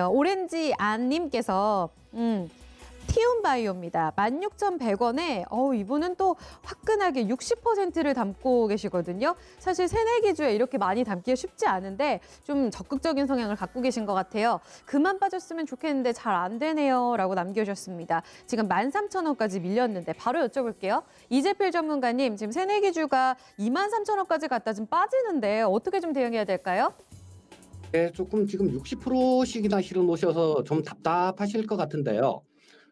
오렌지 안님께서 티움바이오입니다. 16,100원에 이분은 또 화끈하게 60%를 담고 계시거든요. 사실 새내기주에 이렇게 많이 담기가 쉽지 않은데 좀 적극적인 성향을 갖고 계신 것 같아요. 그만 빠졌으면 좋겠는데 잘 안 되네요 라고 남겨주셨습니다. 지금 13,000원까지 밀렸는데 바로 여쭤볼게요. 이재필 전문가님, 지금 새내기주가 23,000원까지 갔다 지금 빠지는데 어떻게 좀 대응해야 될까요? 네, 조금 지금 60%씩이나 실어 놓으셔서 좀 답답하실 것 같은데요.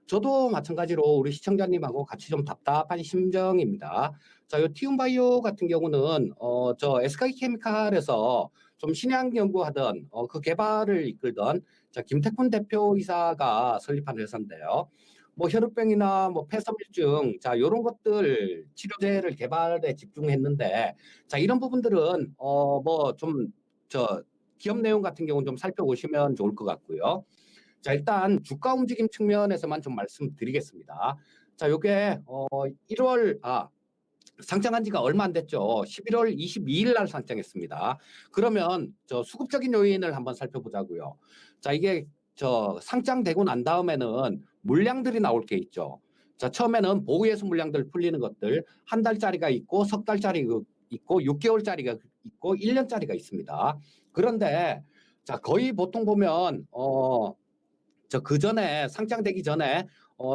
저도 마찬가지로 우리 시청자님하고 같이 좀 답답한 심정입니다. 자, 요 티움바이오 같은 경우는 저 SK케미칼에서 좀 신약 연구하던 그 개발을 이끌던 자, 김태훈 대표이사가 설립한 회사인데요. 뭐 혈우병이나 뭐 폐섬유증, 자, 요런 것들 치료제를 개발에 집중했는데, 자, 이런 부분들은 뭐좀저 기업 내용 같은 경우는 좀 살펴보시면 좋을 것 같고요. 자, 일단 주가 움직임 측면에서만 좀 말씀드리겠습니다. 자, 요게 1월 상장한 지가 얼마 안 됐죠. 11월 22일 날 상장했습니다. 그러면 저 수급적인 요인을 한번 살펴보자고요. 자, 이게 저 상장되고 난 다음에는 물량들이 나올 게 있죠. 자, 처음에는 보유예수 물량들 풀리는 것들 한 달짜리가 있고 석 달짜리가 있고 6개월짜리가 있고 1년짜리가 있습니다. 그런데 자, 거의 보통 보면 저 그전에 상장되기 전에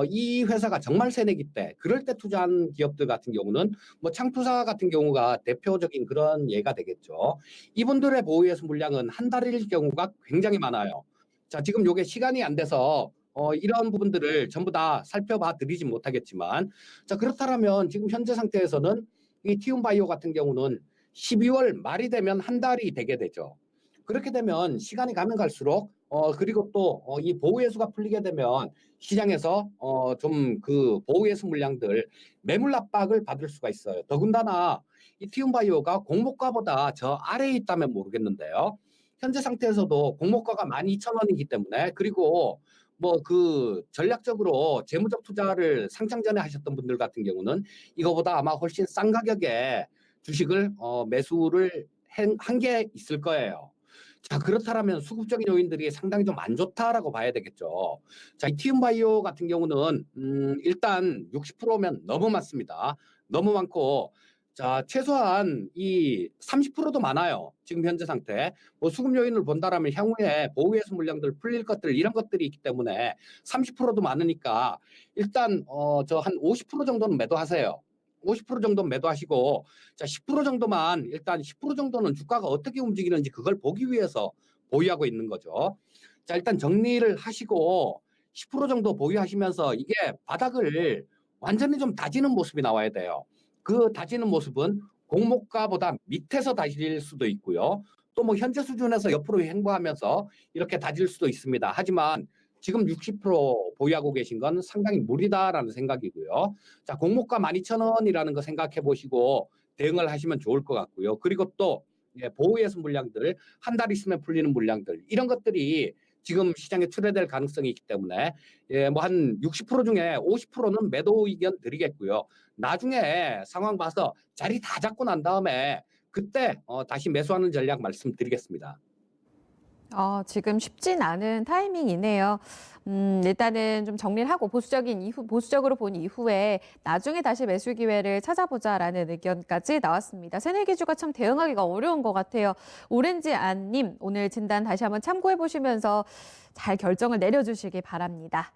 이 회사가 정말 새내기 때 그럴 때 투자한 기업들 같은 경우는 뭐 창투사 같은 경우가 대표적인 그런 예가 되겠죠. 이분들의 보유예수 물량은 한 달일 경우가 굉장히 많아요. 자, 지금 요게 시간이 안 돼서 이런 부분들을 전부 다 살펴봐 드리진 못하겠지만 자, 그렇다면 지금 현재 상태에서는 이 티움바이오 같은 경우는 12월 말이 되면 한 달이 되게 되죠. 그렇게 되면 시간이 가면 갈수록 그리고 또 이 보호예수가 풀리게 되면 시장에서 좀 그 보호예수 물량들 매물 압박을 받을 수가 있어요. 더군다나 이 티움바이오가 공모가보다 저 아래에 있다면 모르겠는데요. 현재 상태에서도 공모가가 12,000원이기 때문에 그리고 뭐 그 전략적으로 재무적 투자를 상장 전에 하셨던 분들 같은 경우는 이거보다 아마 훨씬 싼 가격에 주식을 매수를 한 게 있을 거예요. 자, 그렇다면 수급적인 요인들이 상당히 좀 안 좋다라고 봐야 되겠죠. 자, 이 티움바이오 같은 경우는 일단 60%면 너무 많습니다. 너무 많고 자, 최소한 이 30%도 많아요. 지금 현재 상태. 뭐 수급 요인을 본다라면 향후에 보유예수 물량들 풀릴 것들 이런 것들이 있기 때문에 30%도 많으니까 일단 저 한 50% 정도는 매도하세요. 50% 정도 매도하시고 자, 10% 정도만 일단 10% 정도는 주가가 어떻게 움직이는지 그걸 보기 위해서 보유하고 있는 거죠. 자, 일단 정리를 하시고 10% 정도 보유하시면서 이게 바닥을 완전히 좀 다지는 모습이 나와야 돼요. 그 다지는 모습은 공모가보다 밑에서 다질 수도 있고요. 또 뭐 현재 수준에서 옆으로 횡보하면서 이렇게 다질 수도 있습니다. 하지만 지금 60% 보유하고 계신 건 상당히 무리다라는 생각이고요. 자, 공모가 12,000원이라는 거 생각해 보시고 대응을 하시면 좋을 것 같고요. 그리고 또 보유예수 물량들 한 달 있으면 풀리는 물량들 이런 것들이 지금 시장에 출회될 가능성이 있기 때문에 뭐 한 60% 중에 50%는 매도 의견 드리겠고요. 나중에 상황 봐서 자리 다 잡고 난 다음에 그때 다시 매수하는 전략 말씀드리겠습니다. 지금 쉽진 않은 타이밍이네요. 일단은 좀 정리를 하고 보수적으로 본 이후에 나중에 다시 매수 기회를 찾아보자라는 의견까지 나왔습니다. 새내기주가 참 대응하기가 어려운 것 같아요. 오렌지 안님, 오늘 진단 다시 한번 참고해 보시면서 잘 결정을 내려주시기 바랍니다.